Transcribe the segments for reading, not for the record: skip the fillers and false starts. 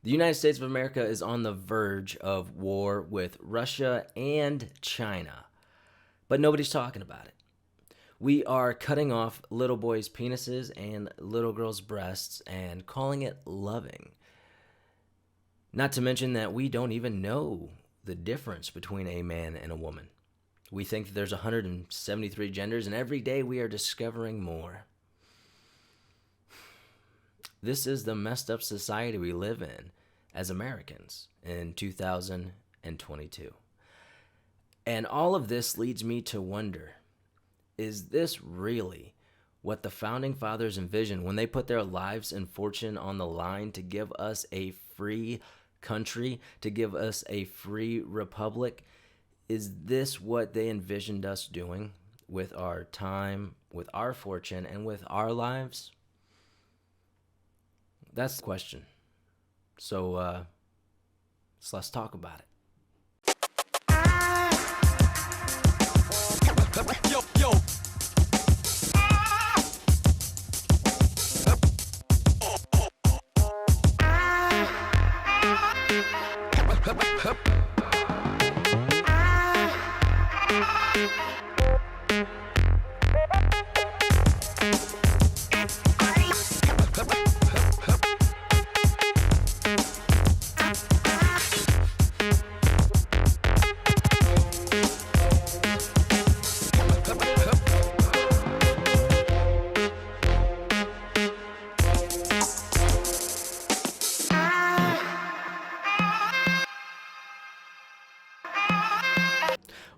The United States of America is on the verge of war with Russia and China, but nobody's talking about it. We are cutting off little boys' penises and little girls' breasts and calling it loving. Not to mention that we don't even know the difference between a man and a woman. We think that there's 173 genders, and every day we are discovering more. This is the messed up society we live in as Americans in 2022. And all of this leads me to wonder, is this really what the founding fathers envisioned when they put their lives and fortune on the line to give us a free country, to give us a free republic? Is this what they envisioned us doing with our time, with our fortune, and with our lives? That's the question. So let's talk about it. Yo, yo.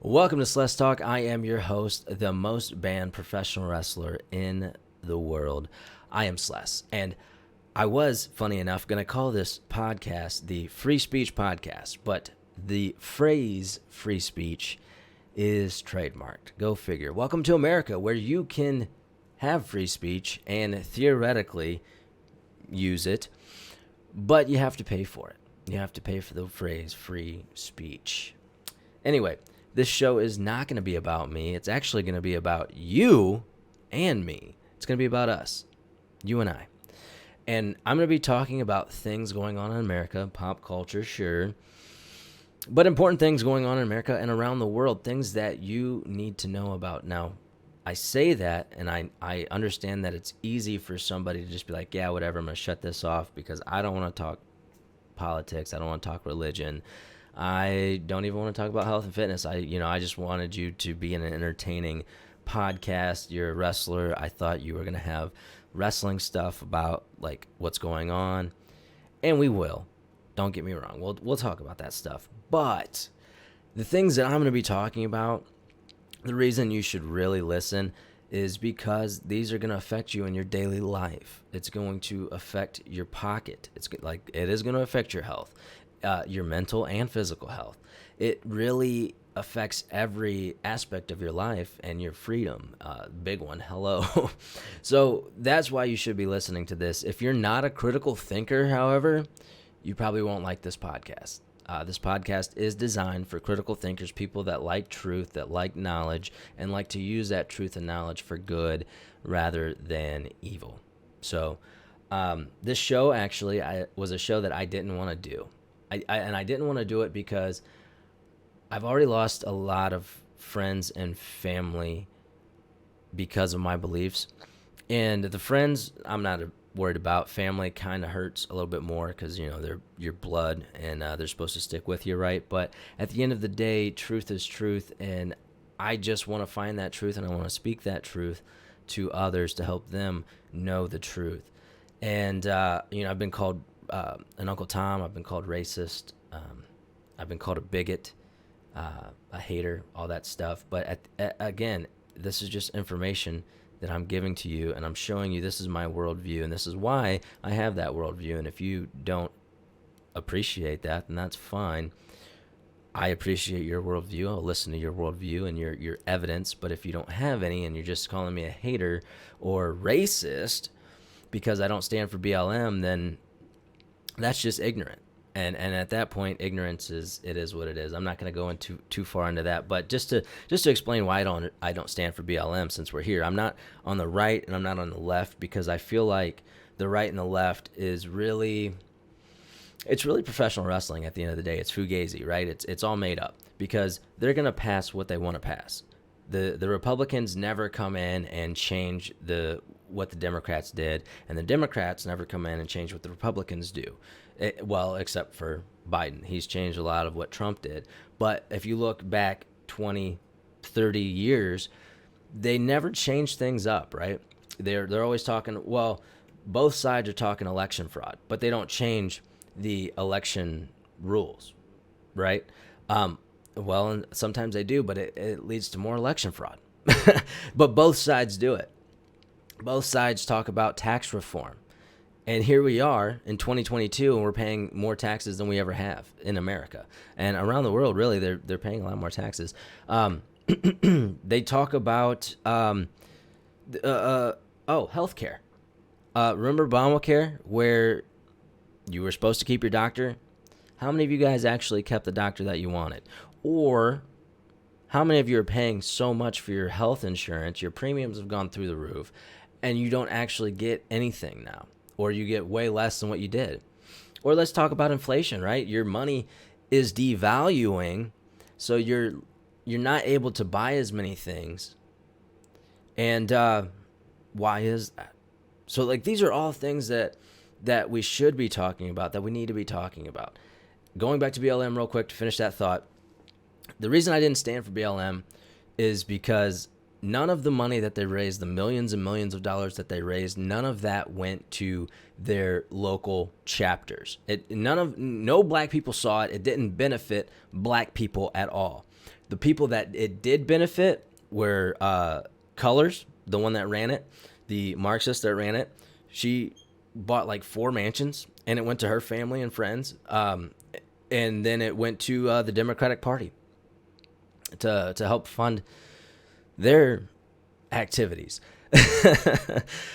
Welcome to Sless Talk. I am your host, the most banned professional wrestler in the world. I am Sless, and I was, funny enough, going to call this podcast the Free Speech Podcast, but the phrase free speech is trademarked. Go figure. Welcome to America, where you can have free speech and theoretically use it, but you have to pay for it. You have to pay for the phrase free speech. Anyway, this show is not going to be about me. It's actually going to be about you and me. It's going to be about us, you and I. And I'm going to be talking about things going on in America, pop culture, sure, but important things going on in America and around the world, things that you need to know about. Now, I say that, and I understand that it's easy for somebody to just be like, yeah, whatever, I'm going to shut this off because I don't want to talk politics. I don't want to talk religion. I don't even want to talk about health and fitness. I just wanted you to be in an entertaining podcast. You're a wrestler. I thought you were going to have wrestling stuff about like what's going on, and we will. Don't get me wrong. We'll talk about that stuff. But the things that I'm going to be talking about, the reason you should really listen is because these are going to affect you in your daily life. It's going to affect your pocket. It is going to affect your health. Your mental and physical health. It really affects every aspect of your life and your freedom. Big one, hello. So that's why you should be listening to this. If you're not a critical thinker, however, you probably won't like this podcast. This podcast is designed for critical thinkers, people that like truth, that like knowledge, and like to use that truth and knowledge for good rather than evil. So this show actually was a show that I didn't want to do. I didn't want to do it because I've already lost a lot of friends and family because of my beliefs. And the friends I'm not worried about. Family kind of hurts a little bit more because, they're your blood and they're supposed to stick with you, right? But at the end of the day, truth is truth. And I just want to find that truth and I want to speak that truth to others to help them know the truth. And, I've been called an Uncle Tom. I've been called racist. I've been called a bigot, a hater, all that stuff. But again, this is just information that I'm giving to you, and I'm showing you this is my worldview, and this is why I have that worldview. And if you don't appreciate that, then that's fine. I appreciate your worldview. I'll listen to your worldview and your evidence. But if you don't have any and you're just calling me a hater or racist because I don't stand for BLM, then that's just ignorant. And at that point, ignorance is what it is. I'm not going to go into too far into that, but just to explain why I don't stand for BLM since we're here. I'm not on the right and I'm not on the left because I feel like the right and the left is really It's really professional wrestling at the end of the day. It's fugazi, right? It's all made up because they're going to pass what they want to pass. The Republicans never come in and change what the Democrats did, and the Democrats never come in and change what the Republicans do. Well, except for Biden. He's changed a lot of what Trump did. But if you look back 20, 30 years, they never change things up, right? They're always talking, well, both sides are talking election fraud, but they don't change the election rules, right? Well, and sometimes they do, but it leads to more election fraud. But both sides do it. Both sides talk about tax reform. And here we are in 2022, and we're paying more taxes than we ever have in America. And around the world, really, they're paying a lot more taxes. They talk about healthcare. Remember Obamacare, where you were supposed to keep your doctor? How many of you guys actually kept the doctor that you wanted? Or how many of you are paying so much for your health insurance, your premiums have gone through the roof, and you don't actually get anything now? Or you get way less than what you did? Or let's talk about inflation, right? Your money is devaluing, so you're not able to buy as many things. And why is that? So like these are all things that we should be talking about, that we need to be talking about. Going back to BLM real quick to finish that thought. The reason I didn't stand for BLM is because none of the money that they raised, the millions and millions of dollars that they raised, none of that went to their local chapters. No black people saw it. It didn't benefit black people at all. The people that it did benefit were Colors, the one that ran it, the Marxist that ran it. She bought like 4 mansions, and it went to her family and friends. And then it went to the Democratic Party to help fund their activities.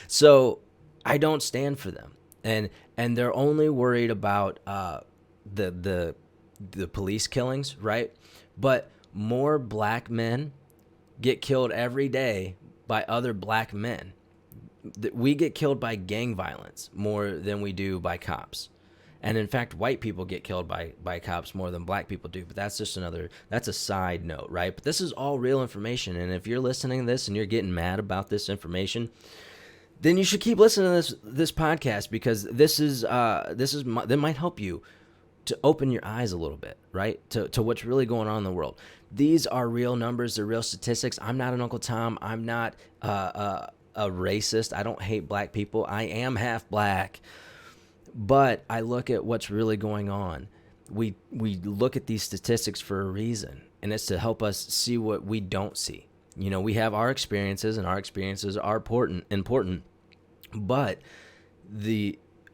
So I don't stand for them, and they're only worried about the police killings, right? But more black men get killed every day by other black men. We get killed by gang violence more than we do by cops. And in fact, white people get killed by cops more than black people do. But that's a side note, right? But this is all real information. And if you're listening to this and you're getting mad about this information, then you should keep listening to this podcast, because that might help you to open your eyes a little bit, right? To what's really going on in the world. These are real numbers. They're real statistics. I'm not an Uncle Tom. I'm not a racist. I don't hate black people. I am half black. But I look at what's really going on. We look at these statistics for a reason, and it's to help us see what we don't see. You know, we have our experiences, and our experiences are important, but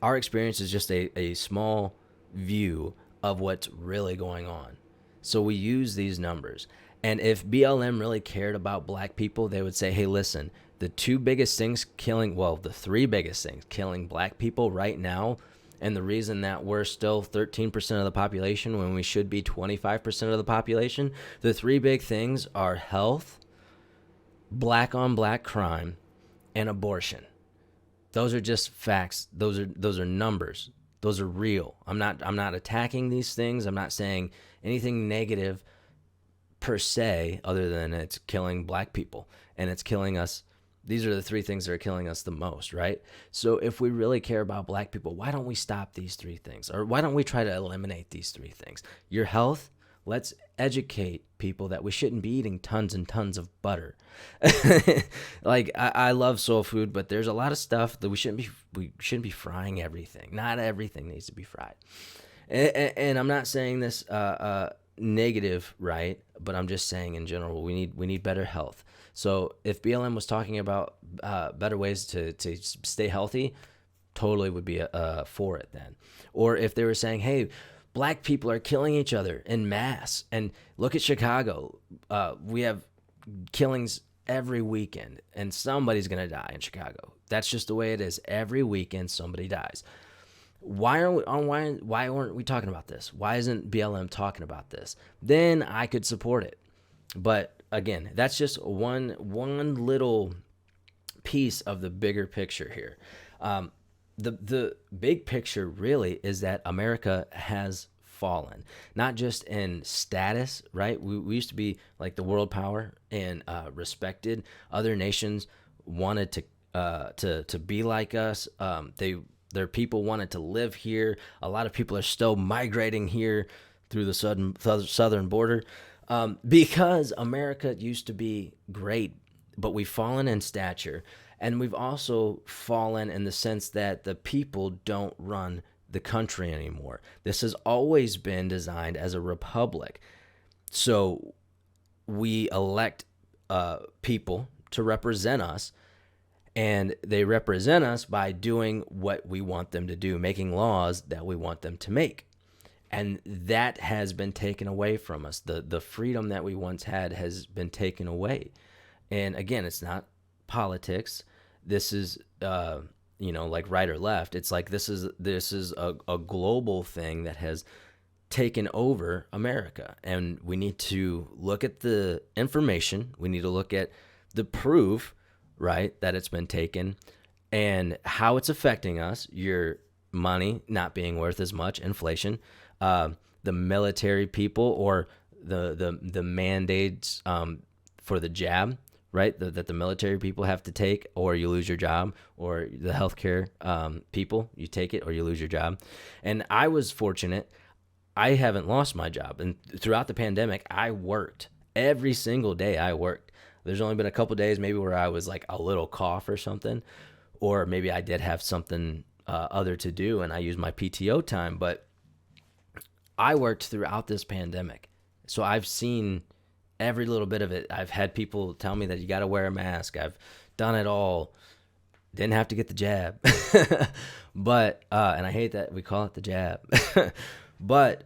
our experience is just a small view of what's really going on. So we use these numbers. And if BLM really cared about black people, they would say, hey, listen, the 3 biggest things killing black people right now, and the reason that we're still 13% of the population when we should be 25% of the population, the 3 big things are health, black on black crime, and abortion. Those are just facts. Those are numbers. Those are real. I'm not attacking these things. I'm not saying anything negative per se, other than it's killing black people and it's killing us. These are the 3 things that are killing us the most, right? So if we really care about black people, why don't we stop these 3 things? Or why don't we try to eliminate these 3 things? Your health, let's educate people that we shouldn't be eating tons and tons of butter. Like, I love soul food, but there's a lot of stuff that we shouldn't be frying everything. Not everything needs to be fried. And I'm not saying this negative, right? But I'm just saying in general, we need better health. So if BLM was talking about better ways to stay healthy, totally would be for it then. Or if they were saying, hey, black people are killing each other in mass, and look at Chicago. We have killings every weekend, and somebody's going to die in Chicago. That's just the way it is. Every weekend, somebody dies. Why aren't we talking about this? Why isn't BLM talking about this? Then I could support it. But again, that's just one little piece of the bigger picture here. the big picture really is that America has fallen, not just in status, right? We used to be like the world power and respected. Other nations wanted to be like us. Their people wanted to live here. A lot of people are still migrating here through the southern border, because America used to be great, but we've fallen in stature. And we've also fallen in the sense that the people don't run the country anymore. This has always been designed as a republic. So we elect people to represent us, and they represent us by doing what we want them to do, making laws that we want them to make. And that has been taken away from us. The freedom that we once had has been taken away. And again, it's not politics. This is like right or left. It's like this is a global thing that has taken over America. And we need to look at the information. We need to look at the proof, right, that it's been taken, and how it's affecting us. Your money not being worth as much, inflation, the military people, or the mandates for the jab, right, that the military people have to take, or you lose your job, or the healthcare people, you take it or you lose your job. And I was fortunate. I haven't lost my job. And throughout the pandemic, I worked. Every single day I worked. There's only been a couple days maybe where I was like a little cough or something, or maybe I did have something other to do and I used my PTO time, but I worked throughout this pandemic. So I've seen every little bit of it. I've had people tell me that you got to wear a mask. I've done it all. Didn't have to get the jab. But, and I hate that we call it the jab, but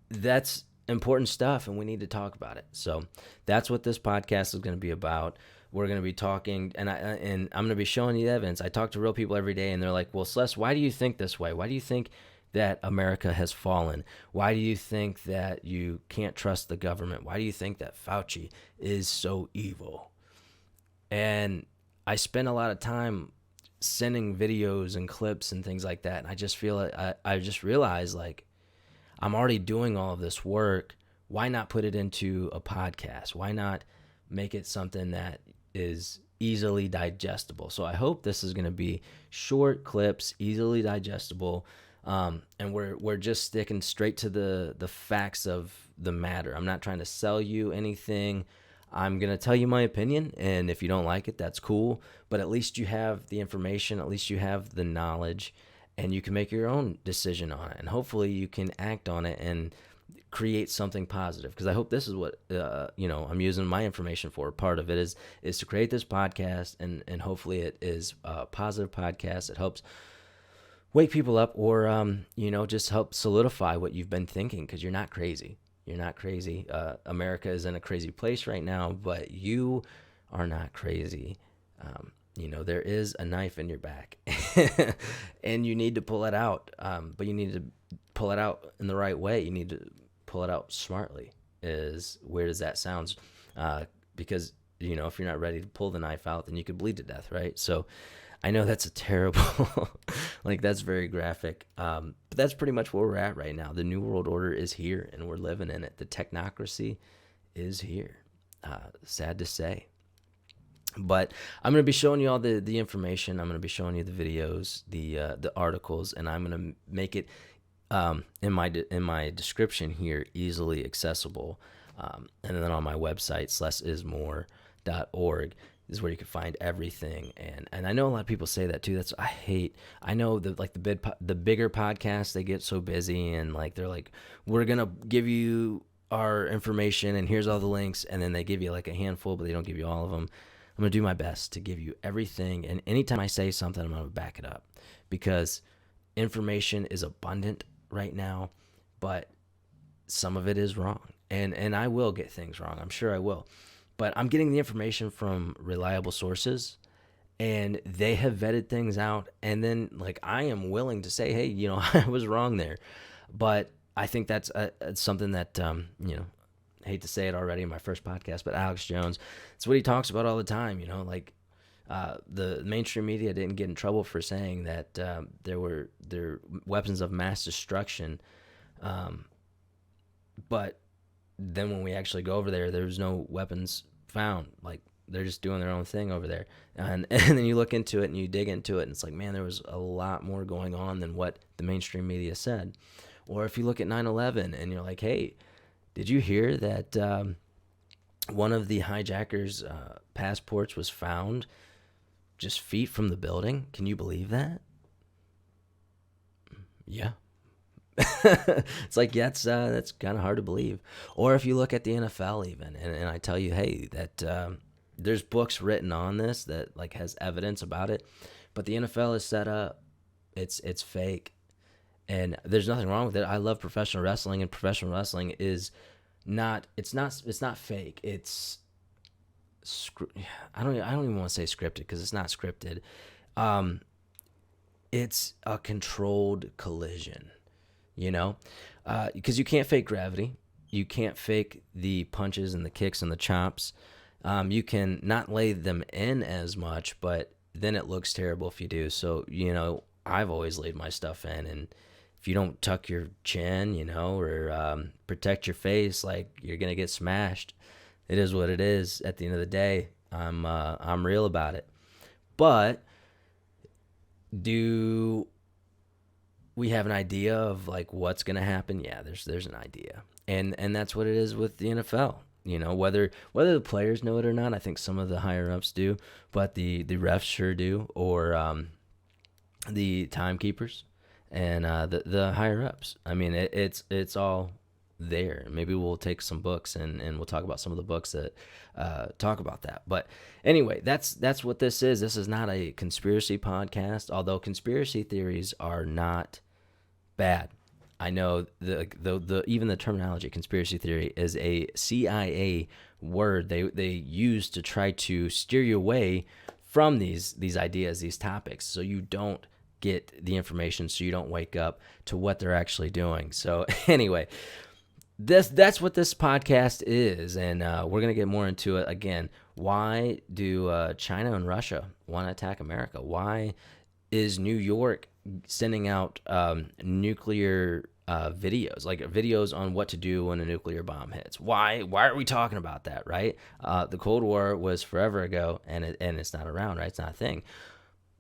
that's important stuff, and we need to talk about it. So that's what this podcast is going to be about. We're going to be talking, and I'm going to be showing you the evidence. I talk to real people every day, and they're like, well, Sless, why do you think this way? Why do you think that America has fallen? Why do you think that you can't trust the government? Why do you think that Fauci is so evil? And I spend a lot of time sending videos and clips and things like that, and I just feel I just realize, like, I'm already doing all of this work. Why not put it into a podcast? Why not make it something that is easily digestible? So I hope this is going to be short clips, easily digestible, and we're just sticking straight to the facts of the matter. I'm not trying to sell you anything. I'm going to tell you my opinion, and if you don't like it, that's cool. But at least you have the information, at least you have the knowledge, and you can make your own decision on it. And hopefully you can act on it and create something positive. Because I hope this is what I'm using my information for. Part of it is to create this podcast, and hopefully it is a positive podcast. It helps wake people up, or just help solidify what you've been thinking, because you're not crazy. You're not crazy. America is in a crazy place right now, but you are not crazy. There is a knife in your back, and you need to pull it out. But you need to pull it out in the right way. You need to pull it out smartly. Is weird as that sounds, because if you're not ready to pull the knife out, then you could bleed to death, right? So I know that's a terrible, that's very graphic. But that's pretty much where we're at right now. The New World Order is here, and we're living in it. The technocracy is here. Sad to say. But I'm going to be showing you all the information. I'm going to be showing you the videos, the articles, and I'm going to make it in my description here easily accessible. And then on my website, slessismore.org, is where you can find everything. And I know a lot of people say that too. I know that the bigger podcasts, they get so busy, and they're like, we're going to give you our information and here's all the links. And then they give you a handful, but they don't give you all of them. I'm going to do my best to give you everything. And anytime I say something, I'm going to back it up, because information is abundant right now, but some of it is wrong. And I will get things wrong. I'm sure I will. But I'm getting the information from reliable sources, and they have vetted things out. And then I am willing to say, hey, I was wrong there. But I think that's something that, I hate to say it already in my first podcast, but Alex Jones, it's what he talks about all the time, The mainstream media didn't get in trouble for saying that there were weapons of mass destruction, but then when we actually go over there, there's no weapons found. Like, they're just doing their own thing over there. And then you look into it and you dig into it, and it's like, man, there was a lot more going on than what the mainstream media said. Or if you look at 9/11 and you're like, hey, did you hear that one of the hijackers' passports was found just feet from the building? Can you believe that? Yeah. It's like, yeah, that's kind of hard to believe. Or if you look at the NFL even, and I tell you, hey, that there's books written on this that like has evidence about it, but the NFL is set up. It's fake, and there's nothing wrong with it. I love professional wrestling, and professional wrestling is not. It's not fake. It's I don't even want to say scripted, because it's not scripted. It's a controlled collision. Because you can't fake gravity. You can't fake the punches and the kicks and the chops. You can not lay them in as much, but then it looks terrible if you do. So, I've always laid my stuff in, and if you don't tuck your chin, or protect your face, like, you're going to get smashed. It is what it is. At the end of the day, I'm real about it. But do we have an idea of like what's going to happen? Yeah, there's an idea. And that's what it is with the NFL. Whether the players know it or not, I think some of the higher ups do, but the refs sure do, or the timekeepers and the higher ups. I mean, it's all there. Maybe we'll take some books and we'll talk about some of the books that talk about that. But anyway, that's what this is. This is not a conspiracy podcast, although conspiracy theories are not bad. I know the even the terminology conspiracy theory is a CIA word they use to try to steer you away from these ideas, these topics, so you don't get the information, so you don't wake up to what they're actually doing. So anyway, that's what this podcast is, and we're going to get more into it. Again, why do China and Russia want to attack America? Why is New York sending out nuclear videos, like videos on what to do when a nuclear bomb hits? Why are we talking about that, right? The Cold War was forever ago, and it's not around, right? It's not a thing.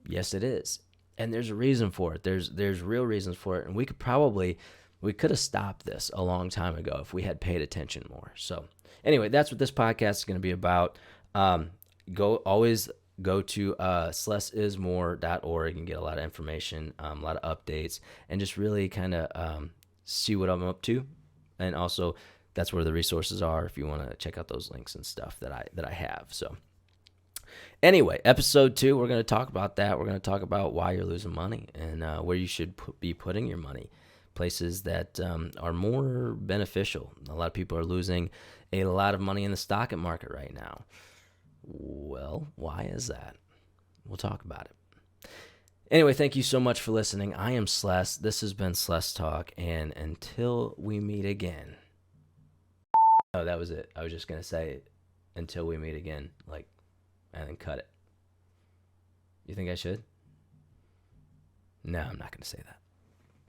Yes, it is, and there's a reason for it. There's real reasons for it, and we could have stopped this a long time ago if we had paid attention more. So anyway, that's what this podcast is going to be about. Go to slessismore.org and get a lot of information, a lot of updates, and just really kind of see what I'm up to. And also, that's where the resources are if you want to check out those links and stuff that I have. So anyway, episode 2, we're going to talk about that. We're going to talk about why you're losing money and where you should be putting your money. Places that are more beneficial. A lot of people are losing a lot of money in the stock market right now. Well, why is that? We'll talk about it. Anyway, thank you so much for listening. I am Sless. This has been Sless Talk, and until we meet again. Oh, that was it. I was just going to say until we meet again, and then cut it. You think I should? No, I'm not going to say that.